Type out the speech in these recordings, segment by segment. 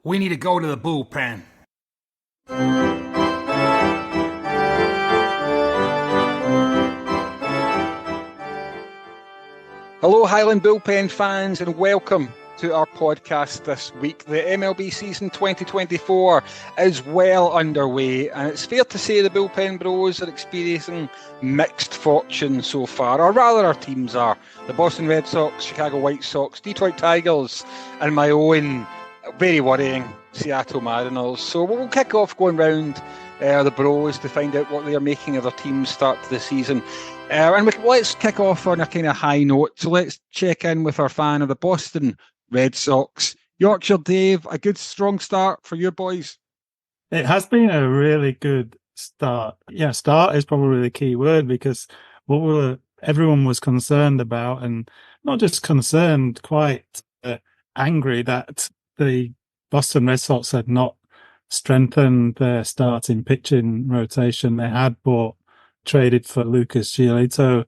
We need to go to the bullpen. Hello, Highland Bullpen fans, and welcome to our podcast this week. The MLB season 2024 is well underway, and it's fair to say the Bullpen Bros are experiencing mixed fortune so far, or rather our teams are. The Boston Red Sox, Chicago White Sox, Detroit Tigers, and my own very worrying Seattle Mariners. So we'll kick off going round the Bros to find out what they're making of their team's start to the season. Let's kick off on a kind of high note. So let's check in with our fan of the Boston Red Sox. Yorkshire Dave, a good strong start for your boys? It has been a really good start. Yeah, start is probably the key word, because everyone was concerned about, and not just concerned, quite angry that the Boston Red Sox had not strengthened their starting pitching rotation. They had traded for Lucas Giolito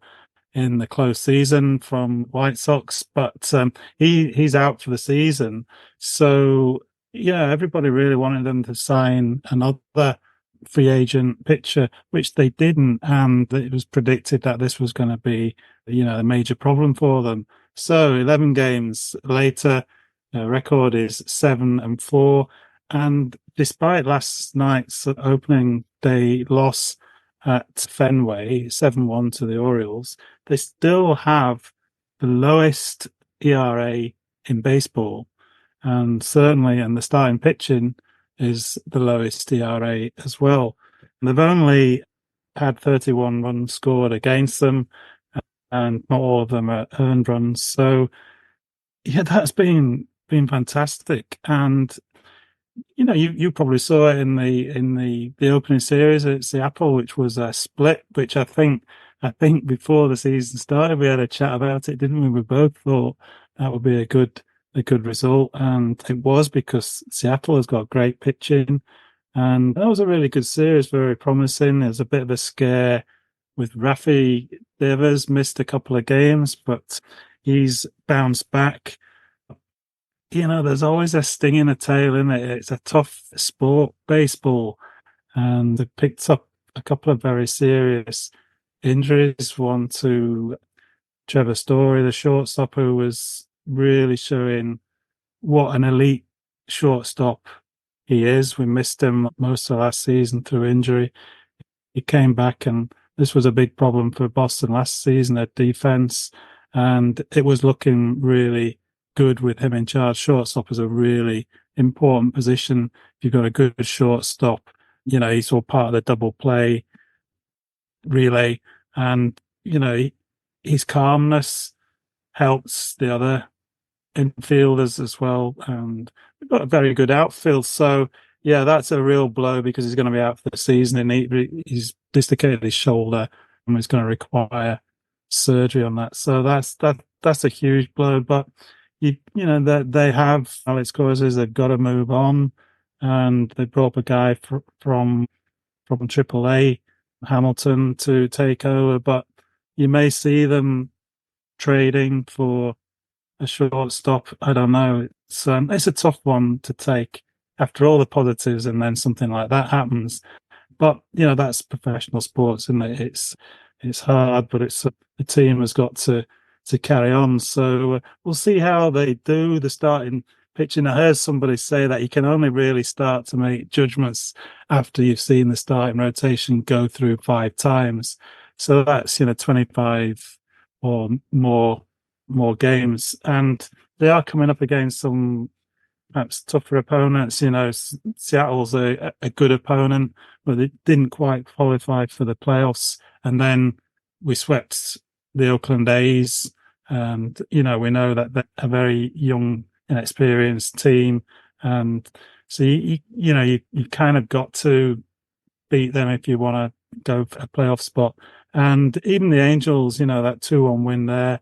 in the close season from White Sox, but he's out for the season. So, yeah, everybody really wanted them to sign another free agent pitcher, which they didn't, and it was predicted that this was going to be, a major problem for them. So 11 games later, the record is 7-4, and despite last night's opening day loss at Fenway, 7-1 to the Orioles, they still have the lowest ERA in baseball, and certainly, and the starting pitching is the lowest ERA as well. And they've only had 31 runs scored against them, and not all of them are earned runs. So, yeah, that's been fantastic. And you probably saw it in the opening series at Seattle, which was a split, which I think before the season started, we had a chat about it, didn't we? We both thought that would be a good result, and it was, because Seattle has got great pitching, and that was a really good series, very promising. There's a bit of a scare with Rafi Devers, missed a couple of games, but he's bounced back. There's always a sting in the tail, isn't it? It's a tough sport, baseball, and they picked up a couple of very serious injuries. One to Trevor Story, the shortstop, who was really showing what an elite shortstop he is. We missed him most of last season through injury. He came back, and this was a big problem for Boston last season at defense, and it was looking really good with him in charge. Shortstop is a really important position. If you've got a good shortstop, he's all part of the double play relay, and his calmness helps the other infielders as well. And we've got a very good outfield. So yeah, that's a real blow, because he's going to be out for the season, and he's dislocated his shoulder and is going to require surgery on that. So that's a huge blow. But that they have Alex Corzes, they've got to move on, and they brought up a guy from AAA, Hamilton, to take over. But you may see them trading for a shortstop. I don't know. It's a tough one to take after all the positives, and then something like that happens. But that's professional sports, isn't it? It's hard, but the team has got to carry on. So we'll see how they do the starting pitching. I heard somebody say that you can only really start to make judgments after you've seen the starting rotation go through 5 times. So that's 25 or more games, and they are coming up against some perhaps tougher opponents. Seattle's a good opponent, but they didn't quite qualify for the playoffs, and then we swept the Oakland A's, and we know that they're a very young, inexperienced team, and so you kind of got to beat them if you want to go for a playoff spot. And even the Angels, that 2-1 win there,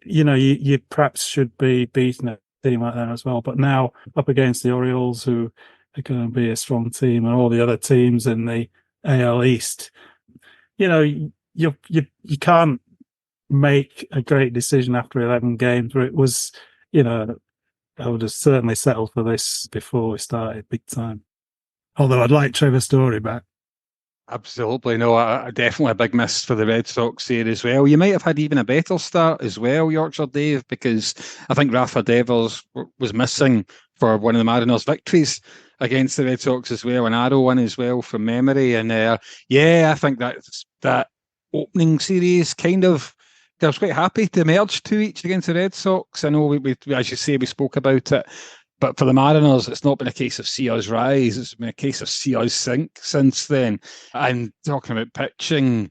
you perhaps should be beating a team like that as well. But now up against the Orioles, who are going to be a strong team, and all the other teams in the AL East, you can't make a great decision after 11 games, where it was, I would have certainly settled for this before we started big time. Although I'd like Trevor Story back. Absolutely. No, definitely a big miss for the Red Sox here as well. You might have had even a better start as well, Yorkshire Dave, because I think Rafa Devers was missing for one of the Mariners' victories against the Red Sox as well, an arrow one as well from memory. And I think that opening series I was quite happy to merge 2-2 against the Red Sox. I know we as you say, we spoke about it. But for the Mariners, it's not been a case of see us rise. It's been a case of see us sink since then. And talking about pitching,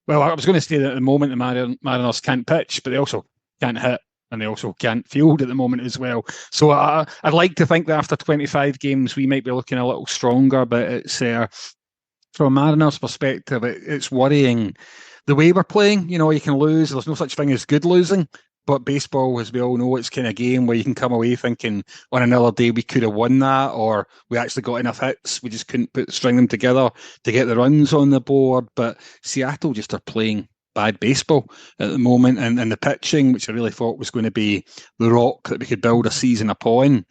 well, I was going to say that at the moment the Mariners can't pitch, but they also can't hit and they also can't field at the moment as well. So I'd like to think that after 25 games, we might be looking a little stronger, but it's from a Mariners perspective, it's worrying the way we're playing. You know, you can lose. There's no such thing as good losing. But baseball, as we all know, it's kind of game where you can come away thinking on another day we could have won that, or we actually got enough hits, we just couldn't string them together to get the runs on the board. But Seattle just are playing bad baseball at the moment, and the pitching, which I really thought was going to be the rock that we could build a season upon,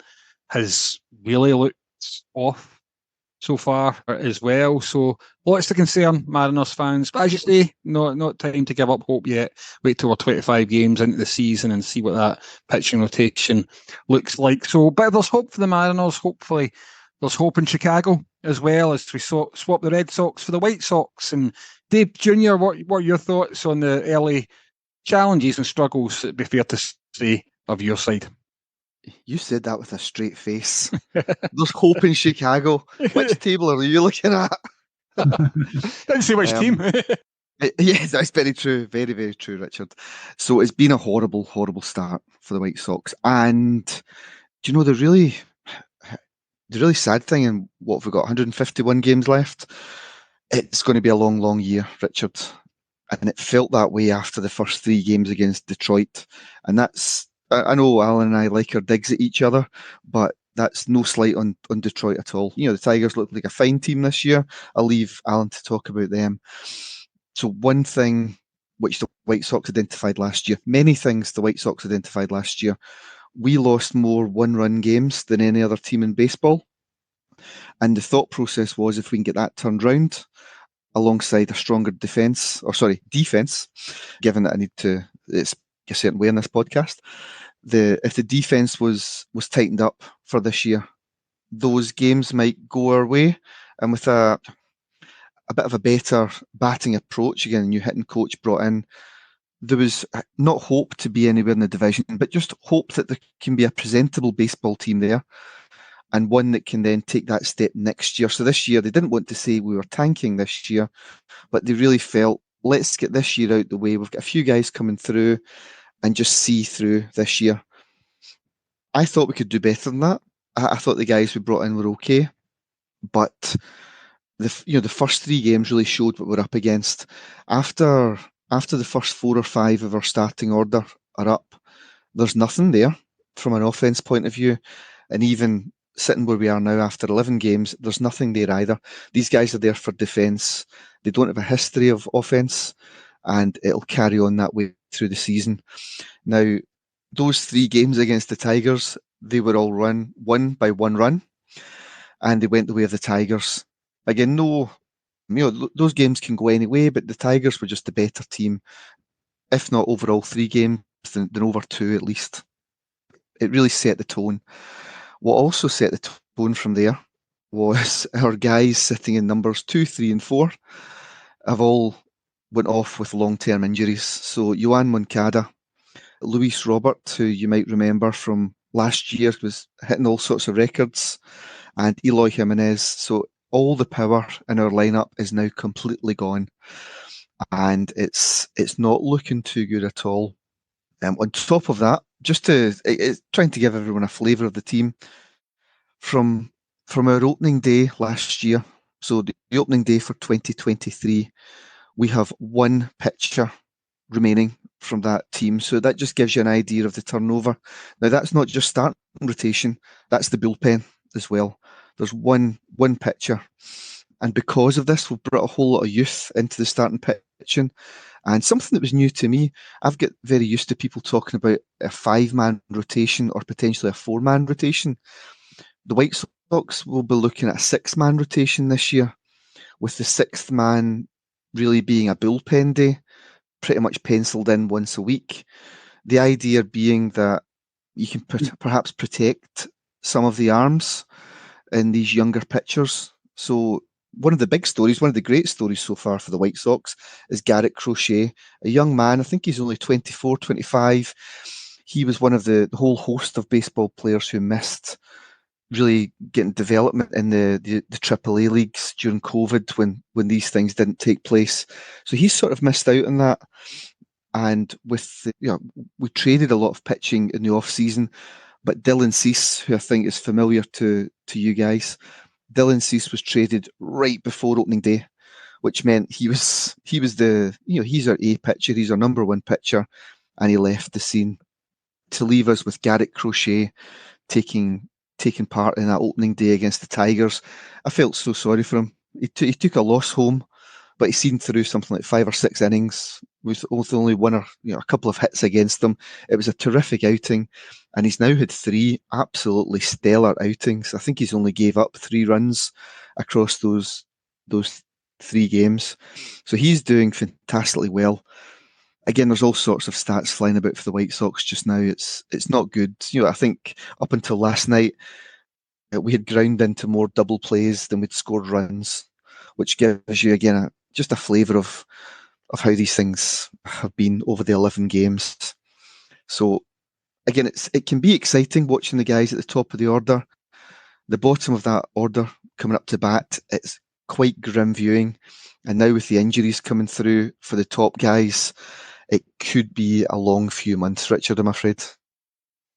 has really looked off so far as well. So lots to concern Mariners fans. But as you say, not time to give up hope yet. Wait till we're 25 games into the season and see what that pitching rotation looks like. So, but there's hope for the Mariners. Hopefully there's hope in Chicago as well, as we swap the Red Sox for the White Sox. And Dave Jr., what are your thoughts on the early challenges and struggles, it'd be fair to say, of your side? You said that with a straight face. There's hope in Chicago. Which table are you looking at? Didn't say which team. Yes, that's very true. Very, very true, Richard. So it's been a horrible, horrible start for the White Sox. And do you know the really sad thing, and what have we got, 151 games left? It's going to be a long, long year, Richard. And it felt that way after the first 3 games against Detroit. And I know Alan and I like our digs at each other, but that's no slight on Detroit at all. You know, the Tigers look like a fine team this year. I'll leave Alan to talk about them. So one thing which the White Sox identified last year, many things the White Sox identified last year, we lost more one-run games than any other team in baseball. And the thought process was, if we can get that turned round alongside a stronger defence, given that it's a certain way in this podcast, if the defence was tightened up for this year, those games might go our way. And with a bit of a better batting approach, again, a new hitting coach brought in, there was not hope to be anywhere in the division, but just hope that there can be a presentable baseball team there, and one that can then take that step next year. So this year, they didn't want to say we were tanking this year, but they really felt, let's get this year out the way. We've got a few guys coming through and just see through this year. I thought we could do better than that. I thought the guys we brought in were okay, but the first 3 games really showed what we're up against. After the first 4 or 5 of our starting order are up, there's nothing there from an offense point of view, and even sitting where we are now after 11 games, there's nothing there either. These guys are there for defence. They don't have a history of offense, and it'll carry on that way through the season. Now, those 3 games against the Tigers, they were all won by 1 run, and they went the way of the Tigers. Again, those games can go any way, but the Tigers were just the better team, if not overall 3 games, than over 2 at least. It really set the tone. What also set the tone from there was our guys sitting in numbers 2, 3, and 4 have all went off with long-term injuries. So Yohan Moncada, Luis Robert, who you might remember from last year, was hitting all sorts of records, and Eloy Jimenez. So all the power in our lineup is now completely gone, and it's not looking too good at all. On top of that, it's trying to give everyone a flavour of the team, from our opening day last year, so the opening day for 2023, we have 1 pitcher remaining from that team. So that just gives you an idea of the turnover. Now, that's not just starting rotation, that's the bullpen as well. There's one pitcher. And because of this, we've brought a whole lot of youth into the starting pitching. And something that was new to me, I've got very used to people talking about a 5-man rotation or potentially a 4-man rotation. The White Sox will be looking at a 6-man rotation this year, with the 6th man really being a bullpen day, pretty much penciled in once a week. The idea being that you can perhaps protect some of the arms in these younger pitchers. So one of the big stories, one of the great stories so far for the White Sox is Garrett Crochet, a young man. I think he's only 24, 25. He was one of the whole host of baseball players who missed really getting development in the AAA leagues during COVID when these things didn't take place. So he's sort of missed out on that. And with we traded a lot of pitching in the off season, but Dylan Cease, who I think is familiar to you guys, Dylan Cease was traded right before opening day, which meant he was the he's our A pitcher, he's our number one pitcher, and he left the scene to leave us with Garrett Crochet taking part in that opening day against the Tigers. I felt so sorry for him. He took a loss home, but he's seen through something like 5 or 6 innings with only one or a couple of hits against them. It was a terrific outing, and he's now had 3 absolutely stellar outings. I think he's only gave up 3 runs across those 3 games. So he's doing fantastically well. Again, there's all sorts of stats flying about for the White Sox just now. It's not good. I think up until last night, we had ground into more double plays than we'd scored runs, which gives you again just a flavour of how these things have been over the 11 games. So again, it can be exciting watching the guys at the top of the order. The bottom of that order coming up to bat, it's quite grim viewing. And now with the injuries coming through for the top guys, it could be a long few months, Richard, I'm afraid.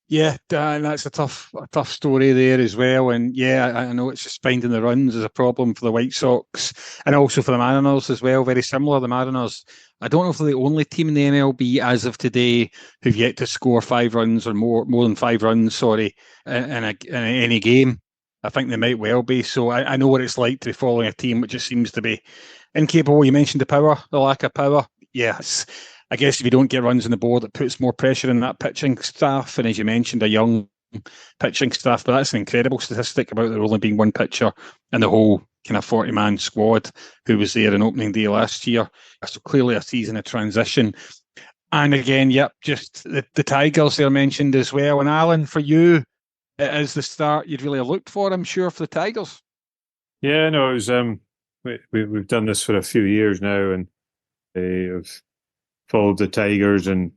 Yeah, and that's a tough story there as well. And yeah, I know it's just finding the runs is a problem for the White Sox and also for the Mariners as well. Very similar. The Mariners, I don't know if they're the only team in the MLB as of today who've yet to score 5 runs or more than 5 runs, sorry, in any game. I think they might well be. So I know what it's like to be following a team which just seems to be incapable. You mentioned the lack of power. Yes. I guess if you don't get runs on the board, it puts more pressure on that pitching staff. And as you mentioned, a young pitching staff. But that's an incredible statistic about there only being one pitcher in the whole kind of 40-man squad who was there on opening day last year. So clearly a season of transition. And again, just the Tigers there mentioned as well. And Alan, for you, it is the start you'd really looked for, I'm sure, for the Tigers. Yeah, no, it was. We've done this for a few years now, and I've followed the Tigers and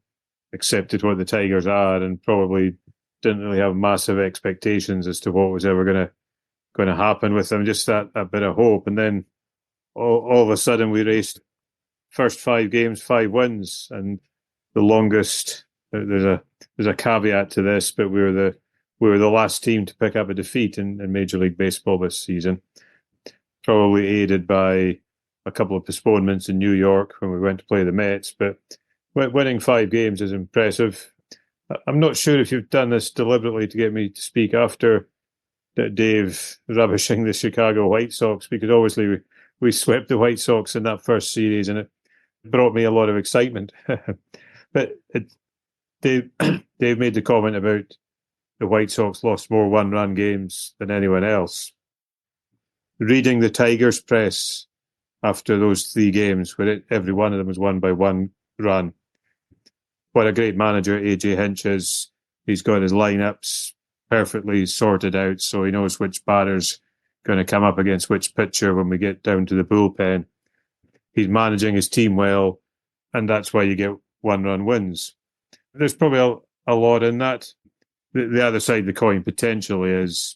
accepted what the Tigers are, and probably didn't really have massive expectations as to what was ever going to happen with them. Just that bit of hope, and then all of a sudden we raced first 5 games, 5 wins, and the longest. There's a caveat to this, but we were the last team to pick up a defeat in Major League Baseball this season, probably aided by a couple of postponements in New York when we went to play the Mets, but winning 5 games is impressive. I'm not sure if you've done this deliberately to get me to speak after Dave rubbishing the Chicago White Sox, because obviously we swept the White Sox in that first series and it brought me a lot of excitement. But Dave made the comment about the White Sox lost more one-run games than anyone else. Reading the Tigers press after those 3 games, where every one of them was won by 1 run. What a great manager AJ Hinch is. He's got his lineups perfectly sorted out, so he knows which batter's going to come up against which pitcher when we get down to the bullpen. He's managing his team well, and that's why you get 1-run wins. There's probably a lot in that. The other side of the coin potentially is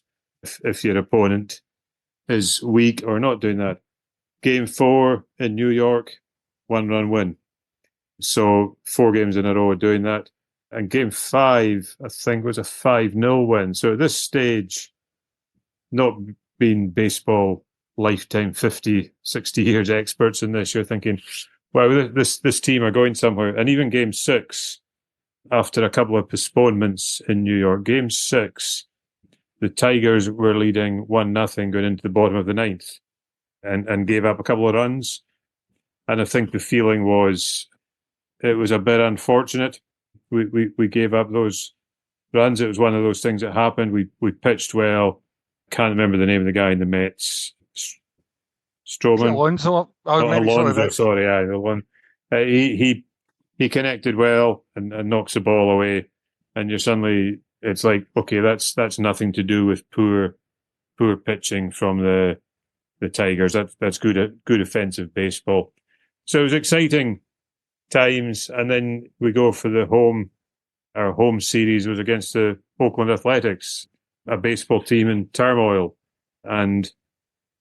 if your opponent is weak or not doing that. Game 4 in New York, 1-run win. So 4 games in a row doing that. And game 5, I think, was a 5-0 win. So at this stage, not being baseball lifetime 50, 60 years experts in this, you're thinking, wow, this team are going somewhere. And even game 6, after a couple of postponements in New York, game 6, the Tigers were leading 1-0 going into the bottom of the 9th. And gave up a couple of runs. And I think the feeling was it was a bit unfortunate. We gave up those runs. It was one of those things that happened. We pitched well. Can't remember the name of the guy in the Mets. Stroman. Alonso. Alonso, sorry, the one. He connected well and knocks the ball away, and you're suddenly, it's like, okay, that's nothing to do with poor pitching from the Tigers. That's good offensive baseball. So it was exciting times, and then we go for our home series was against the Oakland Athletics, a baseball team in turmoil, and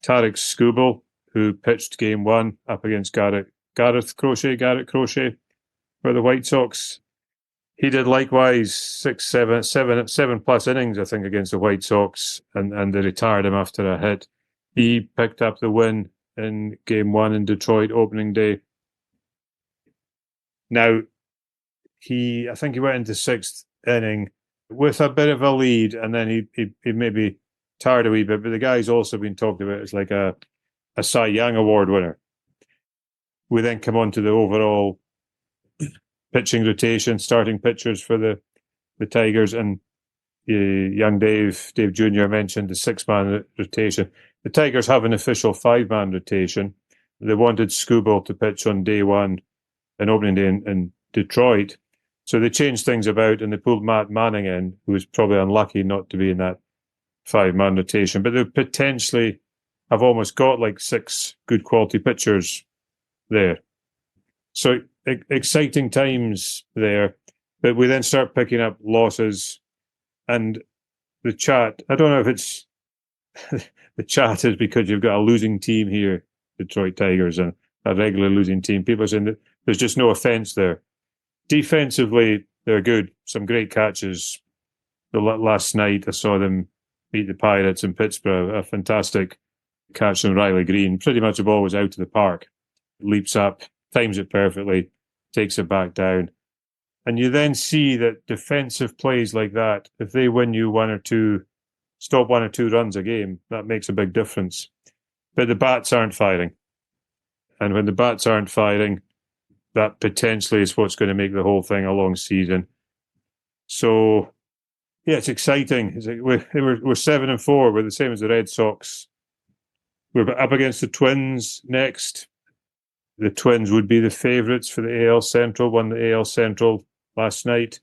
Tarek Skubal, who pitched game one up against Garrett Crochet for the White Sox. He did likewise 7 plus innings, I think, against the White Sox, and they retired him after a hit. He picked up the win in game one in Detroit opening day. Now, I think he went into sixth inning with a bit of a lead, and then he maybe tired a wee bit, but the guy's also been talked about as like a Cy Young Award winner. We then come on to the overall pitching rotation, starting pitchers for the Tigers, and young Dave Jr. mentioned the 6-man rotation. The Tigers have an official 5-man rotation. They wanted Skubal to pitch on day one, an opening day in Detroit. So they changed things about and they pulled Matt Manning in, who was probably unlucky not to be in that 5-man rotation. But they potentially have almost got like 6 good quality pitchers there. So exciting times there. But we then start picking up losses, and the chat, I don't know if it's the chat is because you've got a losing team here, Detroit Tigers, and a regular losing team. People are saying that there's just no offense there. Defensively, they're good. Some great catches. Last night, I saw them beat the Pirates in Pittsburgh. A fantastic catch from Riley Green. Pretty much the ball was out of the park. Leaps up, times it perfectly, takes it back down. And you then see that defensive plays like that, if they win you stop 1 or 2 runs a game, that makes a big difference. But the bats aren't firing. And when the bats aren't firing, that potentially is what's going to make the whole thing a long season. So, yeah, it's exciting. It's like we're 7-4. We're the same as the Red Sox. We're up against the Twins next. The Twins would be the favourites for the AL Central. Won the AL Central last night.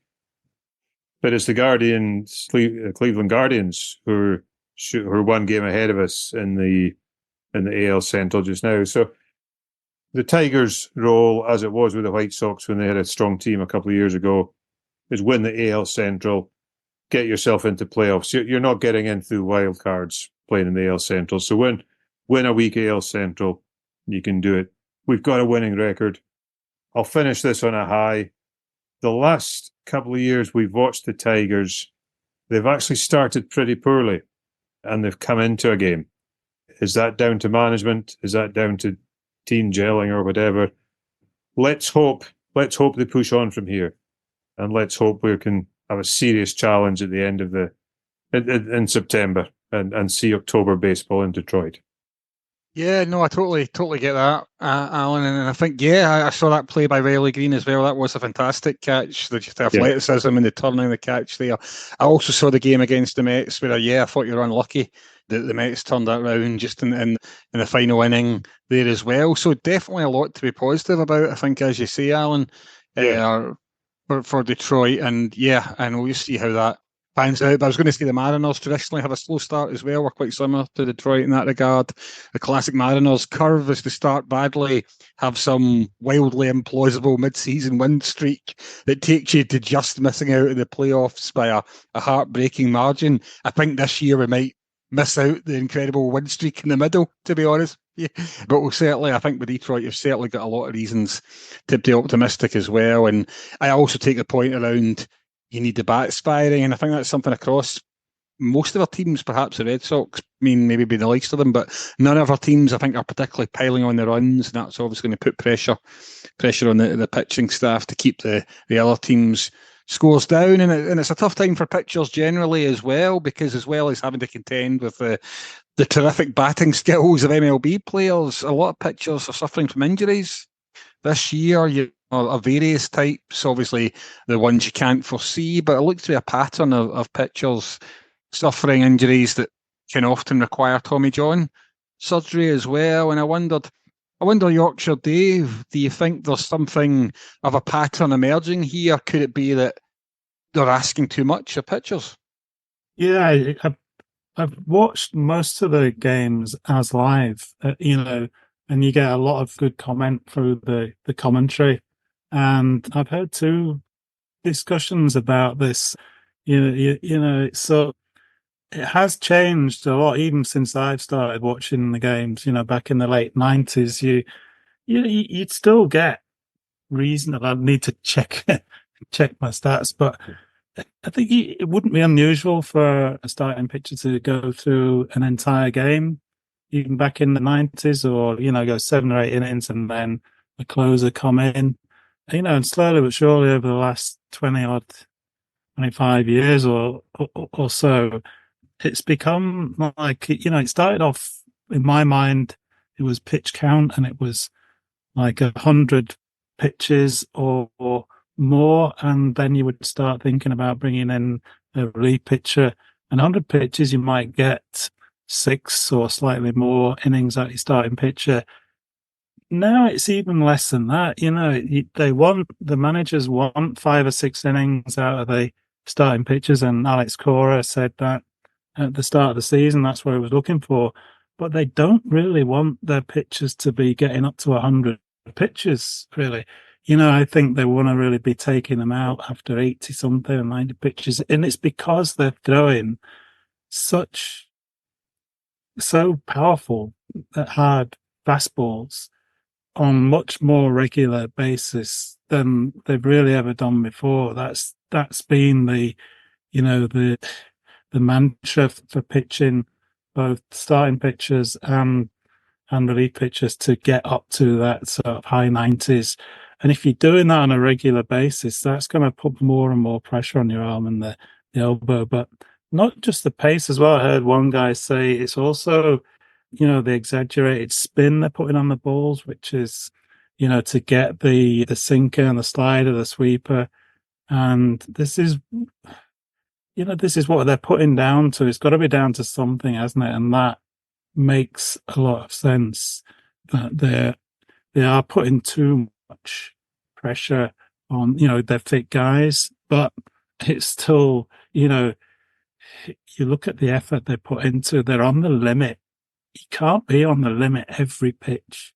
But it's the Guardians, Cleveland Guardians, who are 1 game ahead of us in the AL Central just now. So the Tigers' role, as it was with the White Sox when they had a strong team a couple of years ago, is win the AL Central, get yourself into playoffs. You're not getting in through wild cards playing in the AL Central. So win a week AL Central, you can do it. We've got a winning record. I'll finish this on a high. The last couple of years we've watched the Tigers, they've actually started pretty poorly and they've come into a game. Is that down to management? Is that down to team gelling or whatever? Let's hope they push on from here, and let's hope we can have a serious challenge at the end of in September and see October baseball in Detroit. Yeah, no, I totally get that, Alan. And I think, I saw that play by Riley Green as well. That was a fantastic catch. The athleticism and the turning the catch there. I also saw the game against the Mets where, I thought you were unlucky that the Mets turned that round just in the final inning there as well. So definitely a lot to be positive about, I think, as you say, Alan, for Detroit. And we'll see how that pans out. But I was going to say the Mariners traditionally have a slow start as well. We're quite similar to Detroit in that regard. The classic Mariners curve is to start badly, have some wildly implausible mid-season win streak that takes you to just missing out in the playoffs by a heartbreaking margin. I think this year we might miss out the incredible win streak in the middle, to be honest. Yeah. But I think with Detroit, you've certainly got a lot of reasons to be optimistic as well. And I also take the point around you need the bats firing, and I think that's something across most of our teams, perhaps the Red Sox, maybe be the least of them, but none of our teams, I think, are particularly piling on the runs, and that's obviously going to put pressure on the pitching staff to keep the other teams' scores down. And it's a tough time for pitchers generally as well, because as well as having to contend with the terrific batting skills of MLB players, a lot of pitchers are suffering from injuries this year. of various types. Obviously, the ones you can't foresee, but I looked through a pattern of pitchers suffering injuries that can often require Tommy John surgery as well. And I wonder, Yorkshire Dave, do you think there's something of a pattern emerging here? Could it be that they're asking too much of pitchers? Yeah, I've watched most of the games as live, and you get a lot of good comment through the commentary. And I've heard two discussions about this. So it has changed a lot, even since I've started watching the games. Back in the late '90s, you'd still get reasonable. I need to check check my stats, but I think it wouldn't be unusual for a starting pitcher to go through an entire game, even back in the '90s, or go 7 or 8 innings and then a closer come in. And slowly but surely over the last 25 years or so, it's become like it started off in my mind. It was pitch count, and it was like 100 pitches or more, and then you would start thinking about bringing in a relief pitcher. And 100 pitches, you might get 6 or slightly more innings at your starting pitcher. Now it's even less than that. The managers want 5 or 6 innings out of the starting pitchers, and Alex Cora said that at the start of the season, that's what he was looking for. But they don't really want their pitchers to be getting up to 100 pitches, really. I think they want to really be taking them out after 80 something and 90 pitches. And it's because they're throwing so powerful, hard fastballs on much more regular basis than they've really ever done before. That's been the mantra for pitching, both starting pitchers and relief pitchers, to get up to that sort of high 90s. And if you're doing that on a regular basis, that's going to put more and more pressure on your arm and the elbow. But not just the pace as well. I heard one guy say it's also, the exaggerated spin they're putting on the balls, which is, to get the sinker and the slider, the sweeper. And this is what they're putting down to. It's got to be down to something, hasn't it? And that makes a lot of sense, that they are putting too much pressure on, their fit guys, but it's still, you look at the effort they put into, they're on the limit. You can't be on the limit every pitch,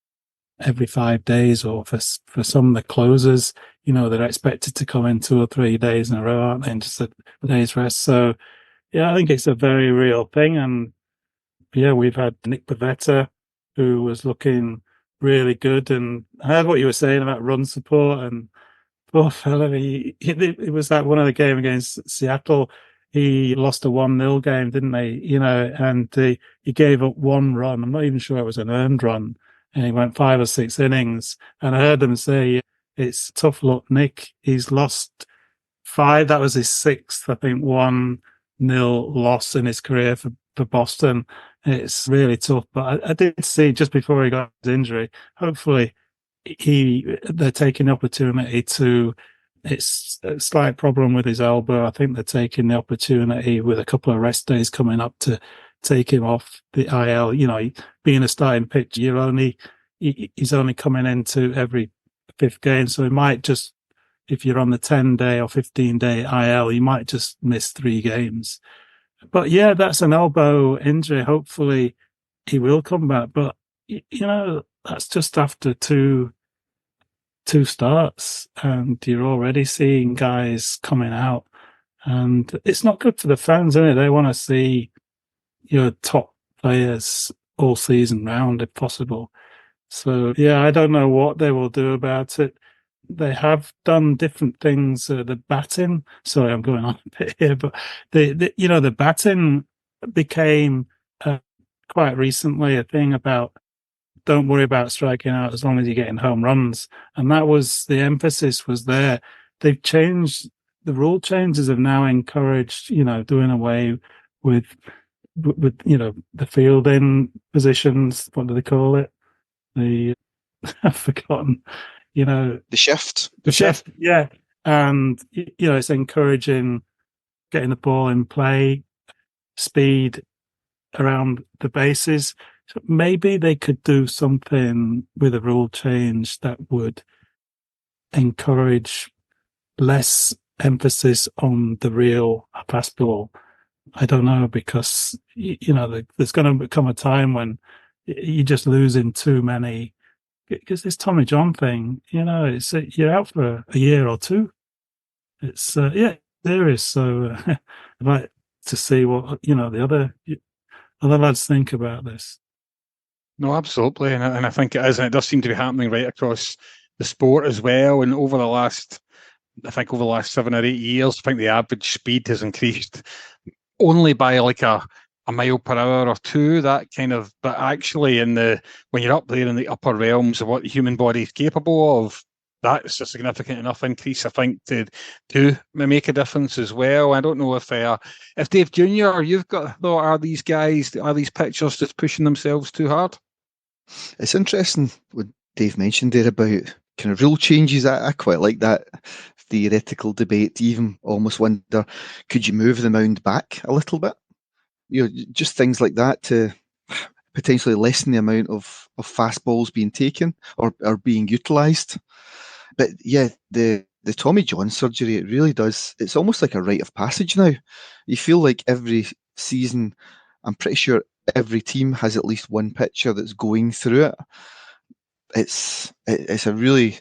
every 5 days, or for some of the closers, they're expected to come in 2 or 3 days in a row, aren't they? And just a day's rest. So, yeah, I think it's a very real thing. And yeah, we've had Nick Pivetta, who was looking really good. And I heard what you were saying about run support, and poor fella, it was that one of the game against Seattle. He lost a 1-0 game, didn't he? And he gave up 1 run. I'm not even sure it was an earned run. And he went 5 or 6 innings. And I heard them say, it's tough luck, Nick. He's lost 5. That was his 6th, I think, 1-0 loss in his career for Boston. It's really tough. But I did see, just before he got his injury, hopefully they're taking the opportunity to, it's a slight problem with his elbow. I think they're taking the opportunity with a couple of rest days coming up to take him off the IL. Being a starting pitcher, he's only coming into every 5th game. So he might just, if you're on the 10-day or 15-day IL, you might just miss 3 games. But yeah, that's an elbow injury. Hopefully he will come back. But, that's just after two starts, and you're already seeing guys coming out. And it's not good for the fans, is it? They want to see your top players all season round, if possible. So, yeah, I don't know what they will do about it. They have done different things. The batting, sorry, I'm going on a bit here, but the batting became quite recently a thing about, don't worry about striking out as long as you're getting home runs. And that was, the emphasis was there. They've changed, the rule changes have now encouraged, doing away with the fielding positions. What do they call it? I've forgotten. The shift. Yeah. And, it's encouraging getting the ball in play, speed around the bases. So maybe they could do something with a rule change that would encourage less emphasis on the real fastball. I don't know, because, there's going to become a time when you're just losing too many. Because this Tommy John thing, it's you're out for a year or two. It's there is. So I'd like to see what the other lads think about this. No, absolutely, and I think it is, and it does seem to be happening right across the sport as well. And over the last 7 or 8 years, I think the average speed has increased only by like a mile per hour or two. That kind of, but actually, when you're up there in the upper realms of what the human body is capable of, that's a significant enough increase, I think, to make a difference as well. I don't know if Dave Jr., you've got a thought, are these pitchers just pushing themselves too hard? It's interesting what Dave mentioned there about kind of rule changes. I quite like that theoretical debate. Even almost wonder, could you move the mound back a little bit? Just things like that to potentially lessen the amount of fastballs being taken or being utilised. But yeah, the Tommy John surgery, it really does. It's almost like a rite of passage now. You feel like every season, I'm pretty sure every team has at least one pitcher that's going through it. It's a really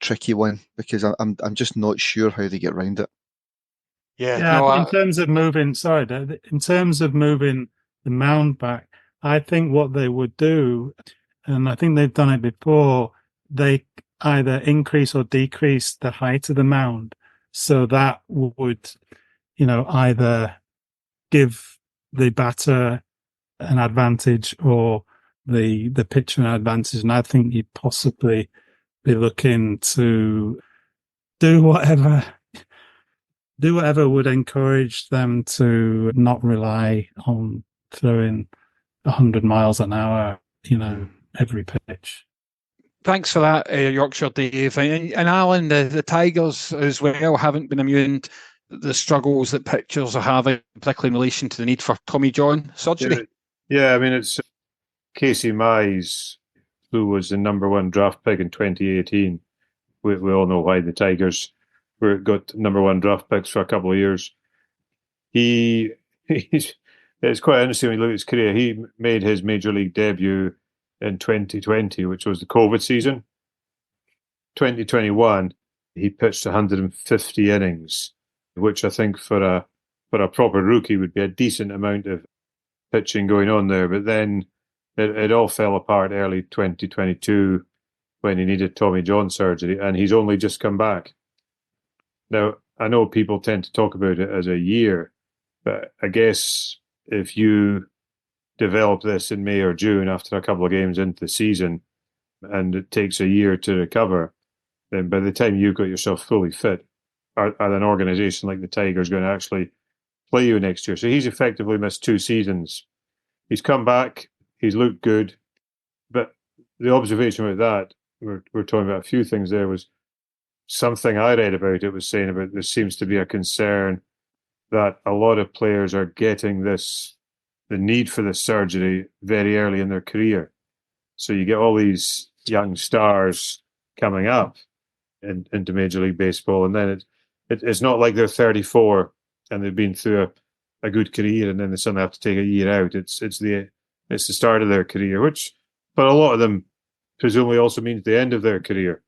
tricky one, because I'm just not sure how they get around it. In terms of moving the mound back, I think what they would do, and I think they've done it before, they either increase or decrease the height of the mound, so that would, either give the batter an advantage or the pitcher an advantage. And I think you'd possibly be looking to do whatever would encourage them to not rely on throwing 100 miles an hour, every pitch. Thanks for that, Yorkshire Dave. And Alan, the Tigers as well haven't been immune to the struggles that pitchers are having, particularly in relation to the need for Tommy John surgery. Yeah, I mean, it's Casey Mize, who was the number 1 draft pick in 2018. We all know why the Tigers got number 1 draft picks for a couple of years. It's quite interesting when you look at his career. He made his major league debut in 2020, which was the COVID season. 2021, he pitched 150 innings, which I think for a proper rookie would be a decent amount of pitching going on there. But then it all fell apart early 2022 when he needed Tommy John surgery, and he's only just come back. Now, I know people tend to talk about it as a year, but I guess if you develop this in May or June after a couple of games into the season, and it takes a year to recover, then by the time you've got yourself fully fit, are an organisation like the Tigers going to actually play you next year? So he's effectively missed 2 seasons. He's come back, he's looked good, but the observation about that, we're talking about a few things there, was something I read about it was saying about there seems to be a concern that a lot of players are getting the need for this surgery very early in their career. So you get all these young stars coming up into Major League Baseball, and then it's not like they're 34 and they've been through a good career and then they suddenly have to take a year out. It's the start of their career, which for a lot of them presumably also means the end of their career.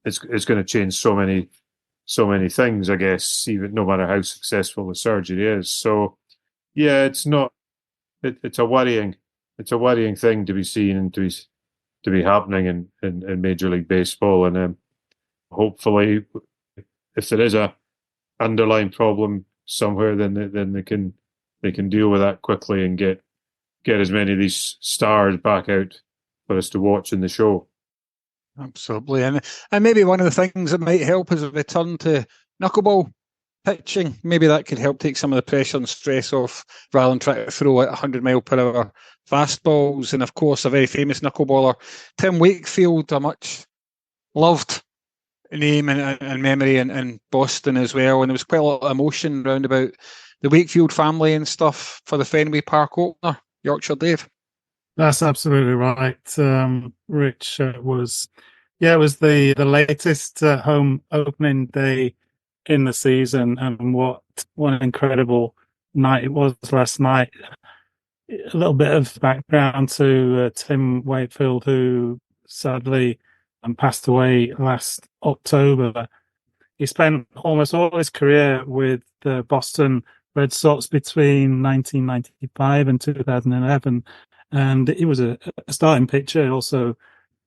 It's going to change so many things, I guess, even no matter how successful the surgery is. So yeah, it's a worrying thing to be seen and to be happening in Major League Baseball. And hopefully, if there is a underlying problem somewhere, then they can deal with that quickly and get as many of these stars back out for us to watch in the show. Absolutely, and maybe one of the things that might help is a return to knuckleball pitching. Maybe that could help take some of the pressure and stress off, rather than trying to throw at 100 mile per hour fastballs. And of course, a very famous knuckleballer, Tim Wakefield, a much loved name and memory in Boston as well. And there was quite a lot of emotion around about the Wakefield family and stuff for the Fenway Park opener. Yorkshire Dave. That's absolutely right. Rich, it was the latest home opening day in the season, and what an incredible night it was last night. A little bit of background to Tim Wakefield, who sadly passed away last October. He spent almost all his career with the Boston Red Sox between 1995 and 2011, and he was a starting pitcher. He also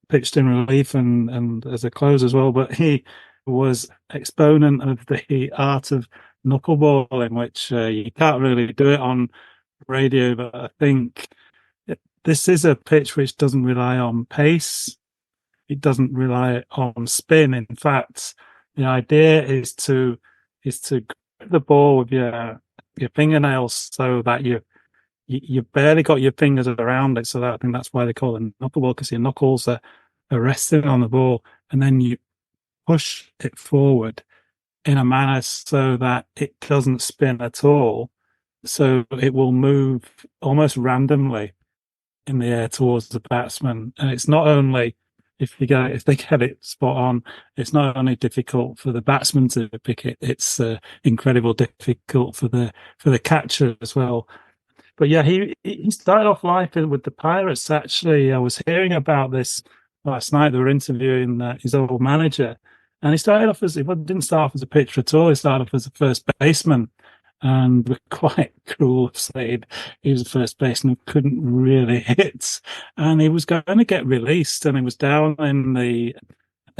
pitched in relief and as a closer as well. But he was exponent of the art of knuckleballing, which you can't really do it on radio. But I think this is a pitch which doesn't rely on pace. It doesn't rely on spin. In fact, the idea is to grip the ball with your fingernails so that you barely got your fingers around it. So that, I think that's why they call it knuckleball, because your knuckles are resting on the ball, and then you push it forward in a manner so that it doesn't spin at all. So it will move almost randomly in the air towards the batsman. And it's not only if they get it spot on, it's not only difficult for the batsman to pick it, it's incredibly difficult for the catcher as well. But yeah, he started off life with the Pirates. Actually, I was hearing about this last night. They were interviewing his old manager, and he didn't start off as a pitcher at all. He started off as a first baseman, and we're quite cruel of saying he was a first baseman who couldn't really hit, and he was going to get released, and he was down in the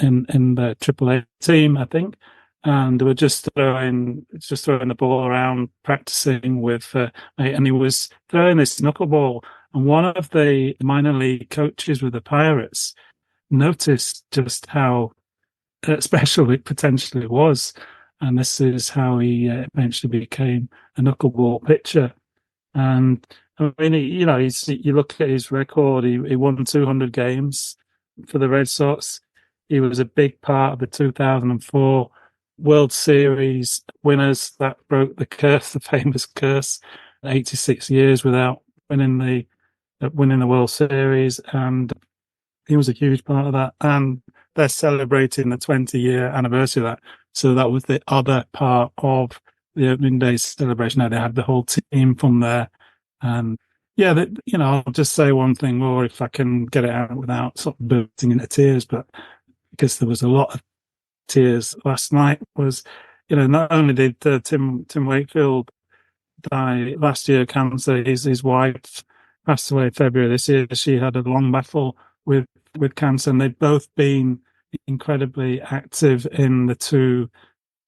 AAA team, I think, and they were just throwing the ball around, practicing with, and he was throwing this knuckleball, and one of the minor league coaches with the Pirates noticed just how special it potentially was. And this is how he eventually became a knuckleball pitcher. And I mean, you look at his record, he won 200 games for the Red Sox. He was a big part of the 2004 World Series winners that broke the curse, the famous curse, 86 years without winning the World Series. And he was a huge part of that. And they're celebrating the 20-year anniversary of that. So that was the other part of the opening day celebration. Now they had the whole team from there. And yeah, I'll just say one thing more if I can get it out without sort of bursting into tears, but because there was a lot of tears last night, was, not only did Tim Wakefield die last year of cancer, his wife passed away in February this year. She had a long battle with cancer, and they've both been incredibly active in the two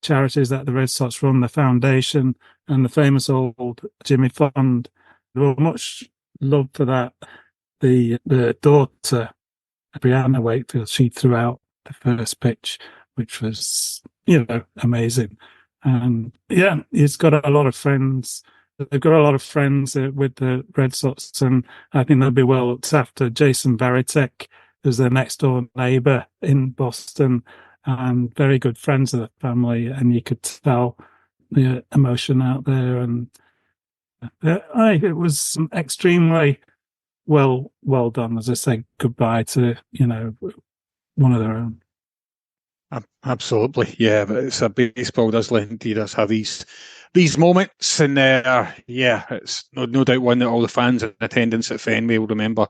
charities that the Red Sox run, the foundation and the famous old Jimmy Fund. They were much loved for that. The daughter, Brianna Wakefield, she threw out the first pitch, which was, amazing. And yeah, he's got a lot of friends. They've got a lot of friends with the Red Sox, and I think they'll be well looked after. Jason Varitek, who's their next door neighbour in Boston, and very good friends of the family, and you could tell the emotion out there. And it was extremely well done, as I say goodbye to one of their own. Absolutely, yeah. But it's a baseball does indeed does have these moments, and it's no doubt one that all the fans in attendance at Fenway will remember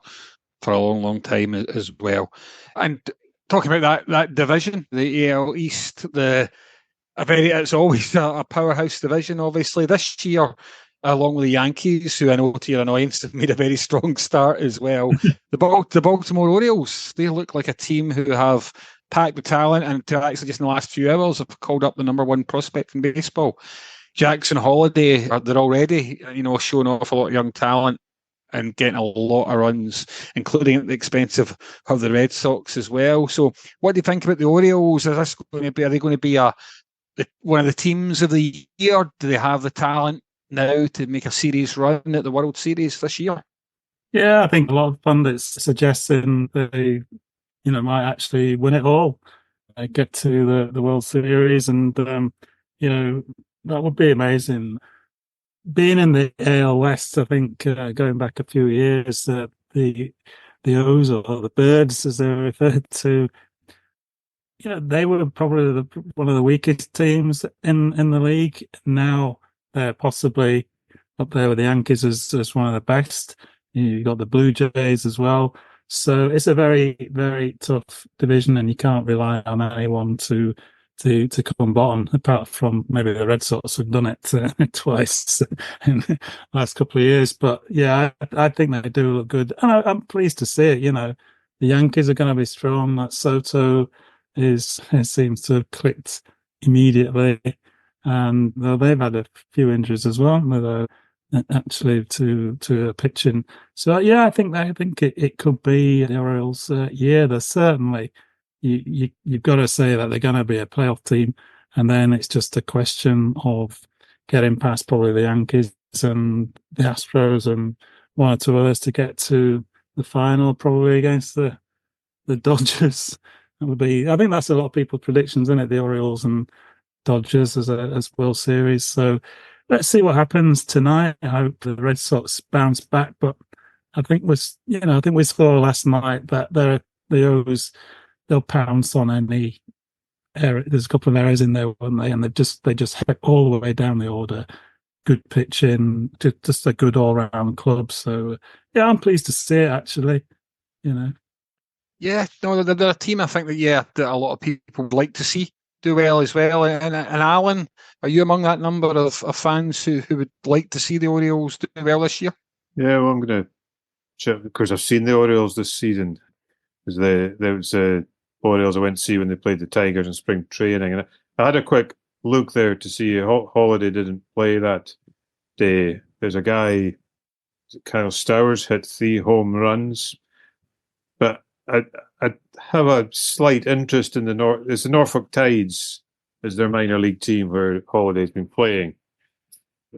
for a long time as well. And talking about that division, the AL East, it's always a powerhouse division. Obviously, this year, along with the Yankees, who I know to your annoyance have made a very strong start as well. the Baltimore Orioles, they look like a team who have packed with talent, and actually just in the last few hours have called up the number one prospect in baseball, Jackson Holliday. They're already showing off a lot of young talent and getting a lot of runs, including at the expense of the Red Sox as well. So what do you think about the Orioles? Are they going to be one of the teams of the year? Do they have the talent now to make a serious run at the World Series this year? Yeah, I think a lot of pundits suggesting they might actually win it all. get to the World Series, and that would be amazing. Being in the AL West, I think going back a few years, the O's, or the Birds, as they're referred to, they were probably one of the weakest teams in the league. Now they're possibly up there with the Yankees as one of the best. You've got the Blue Jays as well. So it's a very, very tough division, and you can't rely on anyone to come bottom, apart from maybe the Red Sox have done it twice in the last couple of years. But yeah, I think they do look good, and I'm pleased to see it. The Yankees are going to be strong. That Soto it seems to have clicked immediately, and they've had a few injuries as well, actually to pitching. So yeah, I think it could be the Orioles' year. There's certainly you've got to say that they're going to be a playoff team, and then it's just a question of getting past probably the Yankees and the Astros and one or two others to get to the final, probably against the Dodgers. That would be. I think that's a lot of people's predictions, isn't it? The Orioles and Dodgers as World Series. So let's see what happens tonight. I hope the Red Sox bounce back, but I think we saw last night that the O's, they'll pounce on any error. There's a couple of errors in there, weren't they? And they just hit all the way down the order. Good pitching, just a good all round club. So yeah, I'm pleased to see it actually. Yeah, no, they're a team I think that a lot of people would like to see do well as well. And Alan, are you among that number of fans who would like to see the Orioles do well this year? Yeah, well, I'm going to check because I've seen the Orioles this season. Because there was Orioles I went to see when they played the Tigers in spring training, and I had a quick look there to see Holiday didn't play that day. There's a guy, Kyle Stowers, hit 3 home runs, but I have a slight interest in It's the Norfolk Tides is their minor league team where Holiday's been playing.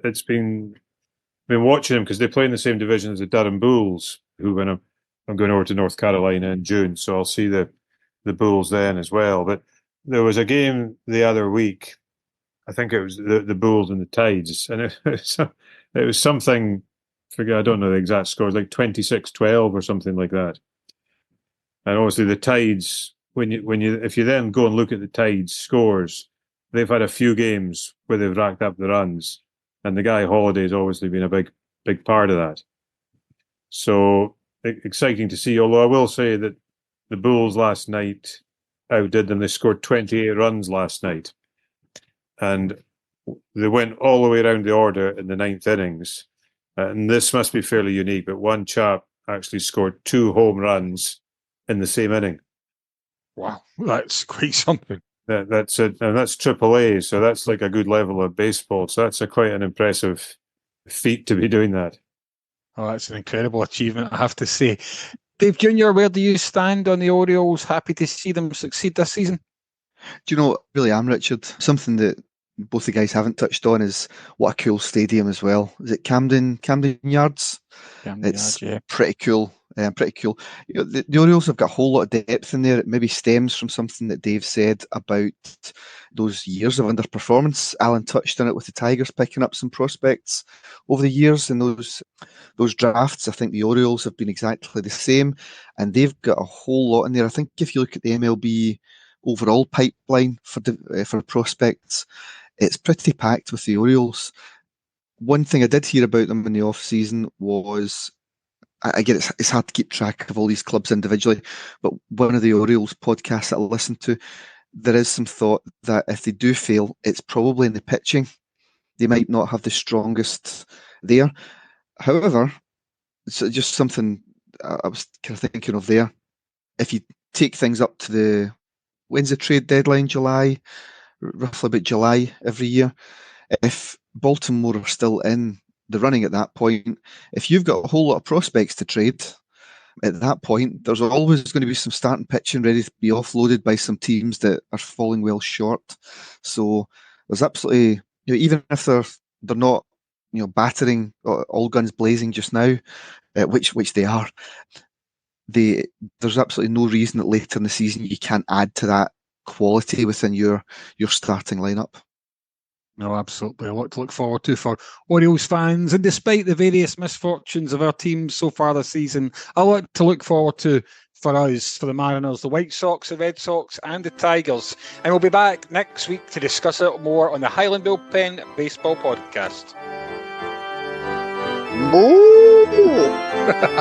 It's been watching them because they play in the same division as the Durham Bulls, who when I'm going over to North Carolina in June, so I'll see the Bulls then as well. But there was a game the other week. I think it was the Bulls and the Tides, and it was something. I don't know the exact score. It was like 26-12 or something like that. And obviously the Tides, if you then go and look at the Tides scores, they've had a few games where they've racked up the runs, and the guy Holiday's obviously been a big part of that. So exciting to see. Although I will say that the Bulls last night outdid them. They scored 28 runs last night, and they went all the way around the order in the 9th innings. And this must be fairly unique, but one chap actually scored 2 home runs in the same inning. Wow, that's quite something. That's it, and that's AAA, so that's like a good level of baseball. So that's quite an impressive feat to be doing that. Oh, that's an incredible achievement, I have to say. Dave Jr., where do you stand on the Orioles? Happy to see them succeed this season? Do you know, really am, Richard. Something that both the guys haven't touched on is what a cool stadium as well. Is it Camden Yards? It's pretty cool. Pretty cool. The Orioles have got a whole lot of depth in there. It maybe stems from something that Dave said about those years of underperformance. Alan touched on it with the Tigers picking up some prospects over the years in those drafts. I think the Orioles have been exactly the same, and they've got a whole lot in there. I think if you look at the MLB overall pipeline for prospects, it's pretty packed with the Orioles. One thing I did hear about them in the off season was, I get it's hard to keep track of all these clubs individually, but one of the Orioles podcasts that I listened to, there is some thought that if they do fail, it's probably in the pitching. They might not have the strongest there. However, it's just something I was kind of thinking of there. If you take things up to when's the trade deadline? July, roughly about July every year. If Baltimore are still in the running at that point, if you've got a whole lot of prospects to trade at that point, there's always going to be some starting pitching ready to be offloaded by some teams that are falling well short. So there's absolutely, even if they're not, battering all guns blazing just now, which they are, there's absolutely no reason that later in the season you can't add to that quality within your starting lineup. No, absolutely. A lot to look forward to for Orioles fans. And despite the various misfortunes of our teams so far this season, a lot to look forward to for us, for the Mariners, the White Sox, the Red Sox, and the Tigers. And we'll be back next week to discuss it more on the Highland Bullpen Baseball Podcast. Boo!